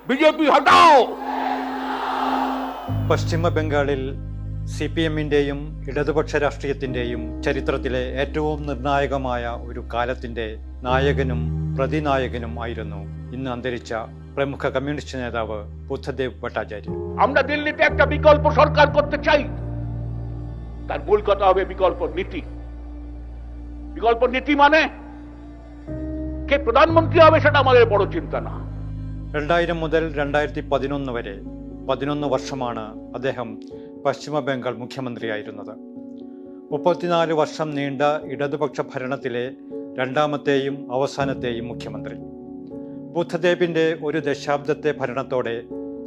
BJP हटाओ। പശ്ചിമ ബംഗാളിൽ CPM-ന്റെയും ഇടതുപക്ഷ രാഷ്ട്രീയത്തിന്റെയും ചരിത്രത്തിലെ ഏറ്റവും നിർണായകമായ ഒരു കാലത്തിന്റെ നായകനും പ്രതിനായകനും ആയിരുന്നു ഇന്ന് അന്തരിച്ച പ്രമുഖ കമ്മ്യൂണിസ്റ്റ് നേതാവ് ബുദ്ധദേവ് ഭട്ടാചാര്യ. আমরা দিল্লিতে একটা বিকল্প সরকার করতে চাই, তার মূল কথা হবে বিকল্প নীতি। বিকল্প নীতি মানে কে প্রধানমন্ত্রী হবে সেটা আমাদের বড় চিন্তা না। 2000 മുതൽ 2011 വരെ 11 വർഷമാണ് അദ്ദേഹം പശ്ചിമ ബംഗാൾ മുഖ്യമന്ത്രിയായിരുന്നത്. 34 വർഷം നീണ്ട ഇടതുപക്ഷ ഭരണത്തിലെ രണ്ടാമത്തെയും അവസാനത്തെയും മുഖ്യമന്ത്രി. ബുദ്ധദേവിന്റെ ഒരു ദശാബ്ദത്തെ ഭരണത്തോടെ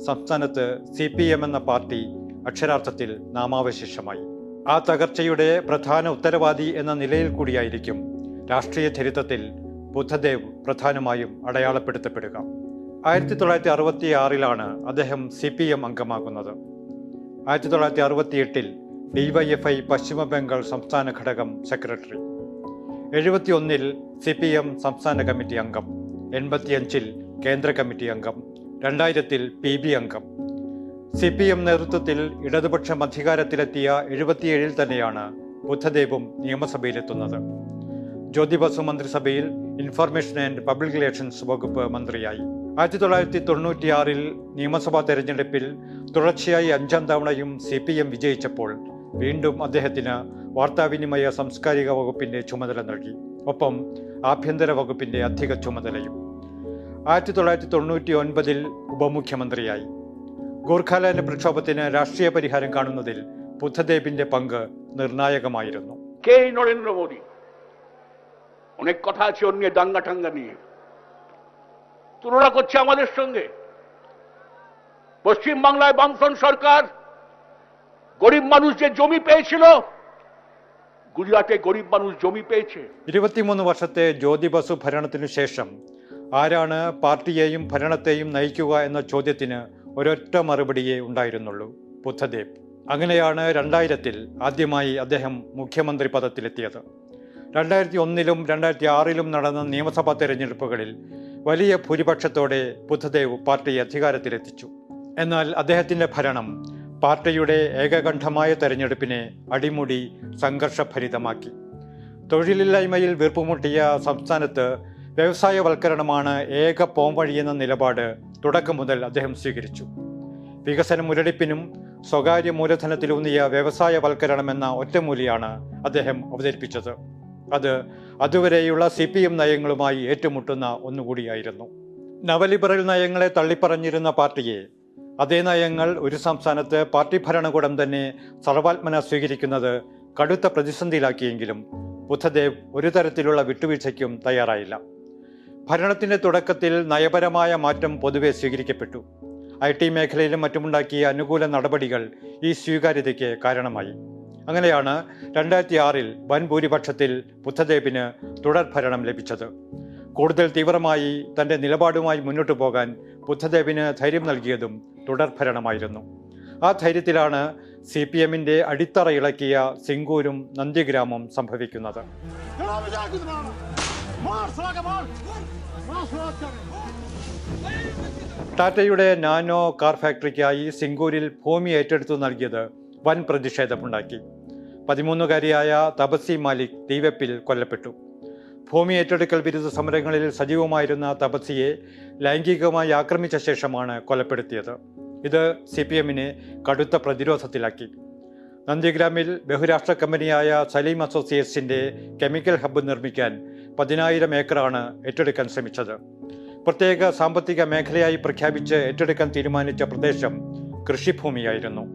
സംസ്ഥാനത്ത് CPM എന്ന പാർട്ടി അക്ഷരാർത്ഥത്തിൽ നാമാവശേഷമായി. ആ തകർച്ചയുടെ പ്രധാന ഉത്തരവാദി എന്ന നിലയിൽ കൂടിയായിരിക്കും രാഷ്ട്രീയ ചരിത്രത്തിൽ ബുദ്ധദേവ് പ്രധാനമായും അടയാളപ്പെടുത്തപ്പെടുക. 1966 അദ്ദേഹം CPM അംഗമാകുന്നത്. 1968 DYFI പശ്ചിമ ബംഗാൾ സംസ്ഥാന ഘടകം സെക്രട്ടറി. 71 CPM സംസ്ഥാന കമ്മിറ്റി അംഗം. 85 കേന്ദ്ര കമ്മിറ്റി അംഗം. 2000 PB അംഗം. CPM നേതൃത്വത്തിൽ ഇടതുപക്ഷം അധികാരത്തിലെത്തിയ 77 തന്നെയാണ് ബുദ്ധദേവും നിയമസഭയിലെത്തുന്നത്. ജ്യോതി ബസു മന്ത്രിസഭയിൽ ഇൻഫർമേഷൻ ആൻഡ് പബ്ലിക് റിലേഷൻസ് വകുപ്പ് മന്ത്രിയായി. 1996 നിയമസഭാ തെരഞ്ഞെടുപ്പിൽ തുടർച്ചയായി 5ാം തവണയും CPM വിജയിച്ചപ്പോൾ വീണ്ടും അദ്ദേഹത്തിന് വാർത്താവിനിമയ സാംസ്കാരിക വകുപ്പിന്റെ ചുമതല നൽകി. ഒപ്പം ആഭ്യന്തര വകുപ്പിന്റെ അധിക ചുമതലയും. 1999 ഉപമുഖ്യമന്ത്രിയായി. ഗോർഖാലാൻഡ് പ്രക്ഷോഭത്തിന് രാഷ്ട്രീയ പരിഹാരം കാണുന്നതിൽ ബുദ്ധദേവിന്റെ പങ്ക് നിർണായകമായിരുന്നു. কে নরেন্দ্র মোদী? অনেক কথা আছে ওর নিয়ে, দাঙ্গা ঠাঙ্গা নিয়ে তুলনা করছে আমাদের সঙ্গে। পশ্চিম বাংলায় বামফ্রন্ট সরকার গরিব মানুষ যে জমি পেয়েছিল, গুজরাটে গরিব মানুষ জমি পেয়েছে। 23 വർഷത്തെ ജ്യോതി ബസു ഭരണത്തിനു ശേഷം ആരാണ് പാർട്ടിയെയും ഭരണത്തെയും നയിക്കുക എന്ന ചോദ്യത്തിന് ഒരൊറ്റ മറുപടിയേ ഉണ്ടായിരുന്നുള്ളൂ: ബുദ്ധദേവ്. അങ്ങനെയാണ് 2000 ആദ്യമായി അദ്ദേഹം മുഖ്യമന്ത്രി പദത്തിലെത്തിയത്. 2001 2006 നടന്ന നിയമസഭാ തെരഞ്ഞെടുപ്പുകളിൽ വലിയ ഭൂരിപക്ഷത്തോടെ ബുദ്ധദേവ് പാർട്ടിയെ അധികാരത്തിലെത്തിച്ചു. എന്നാൽ അദ്ദേഹത്തിന്റെ ഭരണം പാർട്ടിയുടെ ഏകകണ്ഠമായ തെരഞ്ഞെടുപ്പിനെ അടിമുടി സംഘർഷഭരിതമാക്കി. തൊഴിലില്ലായ്മയിൽ വീർപ്പുമുട്ടിയ സംസ്ഥാനത്ത് വ്യവസായവൽക്കരണമാണ് ഏക പോംവഴിയെന്ന നിലപാട് തുടക്കം മുതൽ അദ്ദേഹം സ്വീകരിച്ചു. വികസന മുരടിപ്പിനും സ്വകാര്യ മൂലധനത്തിലൂന്നിയ വ്യവസായവൽക്കരണമെന്ന ഒറ്റമൂലിയാണ് അദ്ദേഹം അവതരിപ്പിച്ചത്. അത് അതുവരെയുള്ള CPM നയങ്ങളുമായി ഏറ്റുമുട്ടുന്ന ഒന്നുകൂടിയായിരുന്നു. നവലിബറൽ നയങ്ങളെ തള്ളിപ്പറഞ്ഞിരുന്ന പാർട്ടിയെ അതേ നയങ്ങൾ ഒരു സംസ്ഥാനത്ത് പാർട്ടി ഭരണകൂടം തന്നെ സർവാത്മന സ്വീകരിക്കുന്നത് കടുത്ത പ്രതിസന്ധിയിലാക്കിയെങ്കിലും ബുദ്ധദേവ് ഒരു തരത്തിലുള്ള വിട്ടുവീഴ്ചയ്ക്കും തയ്യാറായില്ല. ഭരണത്തിന്റെ തുടക്കത്തിൽ നയപരമായ മാറ്റം പൊതുവെ സ്വീകരിക്കപ്പെട്ടു. IT മേഖലയിലും മറ്റുമുണ്ടാക്കിയ അനുകൂല നടപടികൾ ഈ സ്വീകാര്യതയ്ക്ക് കാരണമായി. അങ്ങനെയാണ് 2006 വൻ ഭൂരിപക്ഷത്തിൽ ബുദ്ധദേവിന് തുടർഭരണം ലഭിച്ചത്. കൂടുതൽ തീവ്രമായി തന്റെ നിലപാടുമായി മുന്നോട്ടു പോകാൻ ബുദ്ധദേവിന് ധൈര്യം നൽകിയതും തുടർഭരണമായിരുന്നു. ആ ധൈര്യത്തിലാണ് CPM-ന്റെ അടിത്തറ ഇളക്കിയ സിംഗൂരും നന്ദിഗ്രാമും സംഭവിക്കുന്നത്. ടാറ്റയുടെ നാനോ കാർ ഫാക്ടറിക്കായി സിംഗൂരിൽ ഭൂമി ഏറ്റെടുത്തു നൽകിയത് വൻ പ്രതിഷേധമുണ്ടാക്കി. 13-കാരിയായ തപസി മാലിക് തീവെപ്പിൽ കൊല്ലപ്പെട്ടു. ഭൂമി ഏറ്റെടുക്കൽ വിരുദ്ധ സമരങ്ങളിൽ സജീവമായിരുന്ന തപസിയെ ലൈംഗികമായി ആക്രമിച്ച ശേഷമാണ് കൊലപ്പെടുത്തിയത്. ഇത് CPM-നെ കടുത്ത പ്രതിരോധത്തിലാക്കി. നന്ദിഗ്രാമിൽ ബഹുരാഷ്ട്ര കമ്പനിയായ സലീം അസോസിയേറ്റ്സിന്റെ കെമിക്കൽ ഹബ്ബ് നിർമ്മിക്കാൻ 10,000 ഏക്കറാണ് ഏറ്റെടുക്കാൻ ശ്രമിച്ചത്. പ്രത്യേക സാമ്പത്തിക മേഖലയായി പ്രഖ്യാപിച്ച് ഏറ്റെടുക്കാൻ തീരുമാനിച്ച പ്രദേശം കൃഷിഭൂമിയായിരുന്നു.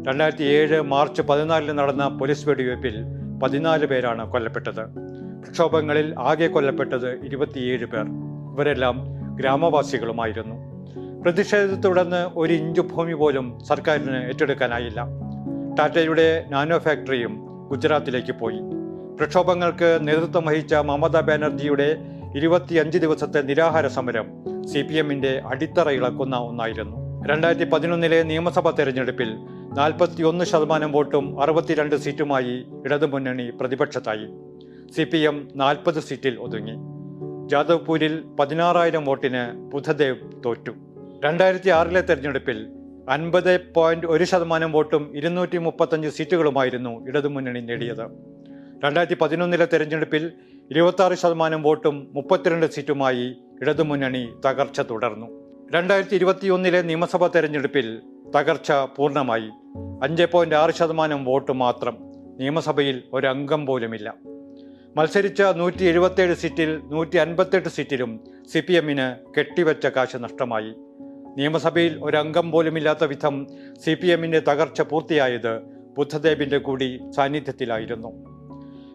2007 മാർച്ച് 14 നടന്ന പോലീസ് വെടിവയ്പിൽ 14 പേരാണ് കൊല്ലപ്പെട്ടത്. പ്രക്ഷോഭങ്ങളിൽ ആകെ കൊല്ലപ്പെട്ടത് 27 പേർ. ഇവരെല്ലാം ഗ്രാമവാസികളുമായിരുന്നു. പ്രതിഷേധത്തെ തുടർന്ന് 1 ഇഞ്ച് ഭൂമി പോലും സർക്കാരിന് ഏറ്റെടുക്കാനായില്ല. ടാറ്റയുടെ നാനോ ഫാക്ടറിയും ഗുജറാത്തിലേക്ക് പോയി. പ്രക്ഷോഭങ്ങൾക്ക് നേതൃത്വം വഹിച്ച മമതാ ബാനർജിയുടെ 25 ദിവസത്തെ നിരാഹാര സമരം CPM-ന്റെ അടിത്തറ ഇളക്കുന്ന ഒന്നായിരുന്നു. 2011 നിയമസഭാ തെരഞ്ഞെടുപ്പിൽ 41% വോട്ടും 62 സീറ്റുമായി ഇടതുമുന്നണി പ്രതിപക്ഷത്തായി. CPM 40 സീറ്റിൽ ഒതുങ്ങി. ജാദവ്പൂരിൽ 16,000 വോട്ടിന് ബുദ്ധദേവ് തോറ്റു. 2006 തെരഞ്ഞെടുപ്പിൽ 50.1% വോട്ടും 235 സീറ്റുകളുമായിരുന്നു ഇടതുമുന്നണി നേടിയത്. 2011 തെരഞ്ഞെടുപ്പിൽ 26% വോട്ടും 32 സീറ്റുമായി ഇടതുമുന്നണി തകർച്ച തുടർന്നു. 2021 നിയമസഭാ തെരഞ്ഞെടുപ്പിൽ തകർച്ച പൂർണ്ണമായി. 5.6% വോട്ട് മാത്രം. നിയമസഭയിൽ ഒരംഗം പോലുമില്ല. മത്സരിച്ച 177 സീറ്റിൽ 158 സീറ്റിലും CPM-ന് കെട്ടിവെച്ച കാശ് നഷ്ടമായി. നിയമസഭയിൽ ഒരംഗം പോലുമില്ലാത്ത വിധം CPM-ന്റെ തകർച്ച പൂർത്തിയായത് ബുദ്ധദേവിന്റെ കൂടി സാന്നിധ്യത്തിലായിരുന്നു.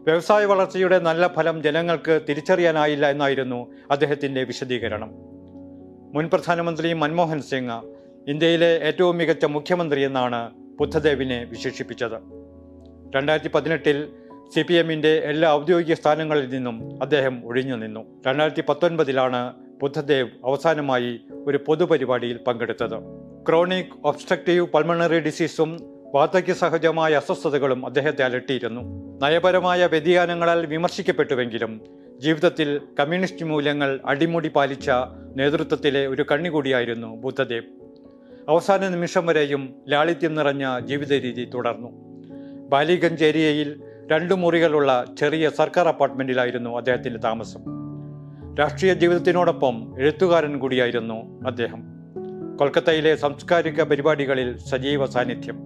വ്യവസായ വളർച്ചയുടെ നല്ല ഫലം ജനങ്ങൾക്ക് തിരിച്ചറിയാനായില്ല എന്നായിരുന്നു അദ്ദേഹത്തിന്റെ വിശദീകരണം. മുൻ പ്രധാനമന്ത്രി മൻമോഹൻ സിംഗ് ഇന്ത്യയിലെ ഏറ്റവും മികച്ച മുഖ്യമന്ത്രി എന്നാണ് ബുദ്ധദേവിനെ വിശേഷിപ്പിച്ചത്. 2018 CPM-ന്റെ എല്ലാ ഔദ്യോഗിക സ്ഥാനങ്ങളിൽ നിന്നും അദ്ദേഹം ഒഴിഞ്ഞു നിന്നു. 2019 ബുദ്ധദേവ് അവസാനമായി ഒരു പൊതുപരിപാടിയിൽ പങ്കെടുത്തത്. ക്രോണിക് ഒബ്സ്ട്രക്റ്റീവ് പൾമണറി ഡിസീസും വാർദ്ധക്യ സഹജമായ അസ്വസ്ഥതകളും അദ്ദേഹത്തെ അലട്ടിയിരുന്നു. നയപരമായ വ്യതിയാനങ്ങളാൽ വിമർശിക്കപ്പെട്ടുവെങ്കിലും ജീവിതത്തിൽ കമ്മ്യൂണിസ്റ്റ് മൂല്യങ്ങൾ അടിമുടി പാലിച്ച നേതൃത്വത്തിലെ ഒരു കണ്ണികൂടിയായിരുന്നു ബുദ്ധദേവ്. അവസാന നിമിഷം വരെയും ലാളിത്യം നിറഞ്ഞ ജീവിത രീതി തുടർന്നു. ബാലിഗഞ്ച് ഏരിയയിൽ 2 മുറികളുള്ള ചെറിയ സർക്കാർ അപ്പാർട്ട്മെന്റിലായിരുന്നു അദ്ദേഹത്തിന്റെ താമസം. രാഷ്ട്രീയ ജീവിതത്തിനോടൊപ്പം എഴുത്തുകാരൻ കൂടിയായിരുന്നു അദ്ദേഹം. കൊൽക്കത്തയിലെ സാംസ്കാരിക പരിപാടികളിൽ സജീവ സാന്നിധ്യം.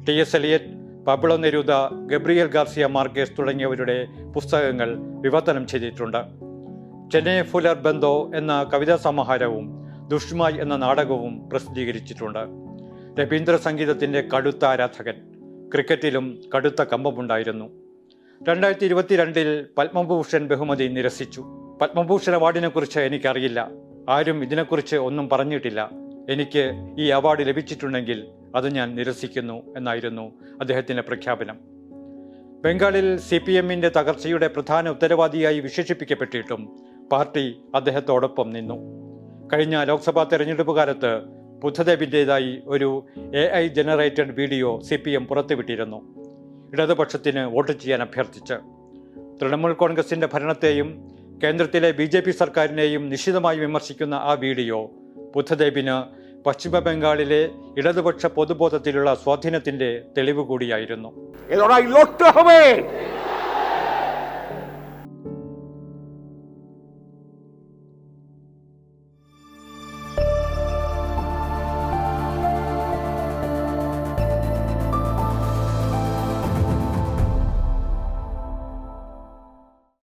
T.S. Eliot, Pablo Neruda, Gabriel Garcia Marquez തുടങ്ങിയവരുടെ പുസ്തകങ്ങൾ വിവർത്തനം ചെയ്തിട്ടുണ്ട്. ചെന്നൈ ഫുലർ ബന്ധോ എന്ന കവിതാ സമാഹാരവും ദുഷ്മായ് എന്ന നാടകവും പ്രസിദ്ധീകരിച്ചിട്ടുണ്ട്. രവീന്ദ്ര സംഗീതത്തിന്റെ കടുത്ത ആരാധകൻ. ക്രിക്കറ്റിലും കടുത്ത കമ്പമുണ്ടായിരുന്നു. 2022 പത്മഭൂഷൺ ബഹുമതി നിരസിച്ചു. പത്മഭൂഷൺ അവാർഡിനെക്കുറിച്ച് എനിക്കറിയില്ല. ആരും ഇതിനെക്കുറിച്ച് ഒന്നും പറഞ്ഞിട്ടില്ല. എനിക്ക് ഈ അവാർഡ് ലഭിച്ചിട്ടുണ്ടെങ്കിൽ അത് ഞാൻ നിരസിക്കുന്നു എന്നായിരുന്നു അദ്ദേഹത്തിന്റെ പ്രഖ്യാപനം. ബംഗാളിൽ CPM-ന്റെ തകർച്ചയുടെ പ്രധാന ഉത്തരവാദിയായി വിശേഷിപ്പിക്കപ്പെട്ടിട്ടും പാർട്ടി അദ്ദേഹത്തോടൊപ്പം നിന്നു. കഴിഞ്ഞ ലോക്സഭാ തെരഞ്ഞെടുപ്പ് കാലത്ത് ബുദ്ധദേവിൻ്റെതായി ഒരു AI ജനറേറ്റഡ് വീഡിയോ CPM പുറത്തുവിട്ടിരുന്നു, ഇടതുപക്ഷത്തിന് വോട്ട് ചെയ്യാൻ അഭ്യർത്ഥിച്ച്. തൃണമൂൽ കോൺഗ്രസിന്റെ ഭരണത്തെയും കേന്ദ്രത്തിലെ BJP സർക്കാരിനെയും നിശിതമായി വിമർശിക്കുന്ന ആ വീഡിയോ ബുദ്ധദേവിന് പശ്ചിമ ബംഗാളിലെ ഇടതുപക്ഷ പൊതുബോധത്തിലുള്ള സ്വാധീനത്തിന്റെ തെളിവ് കൂടിയായിരുന്നു. লড়াই লড়তে হবে।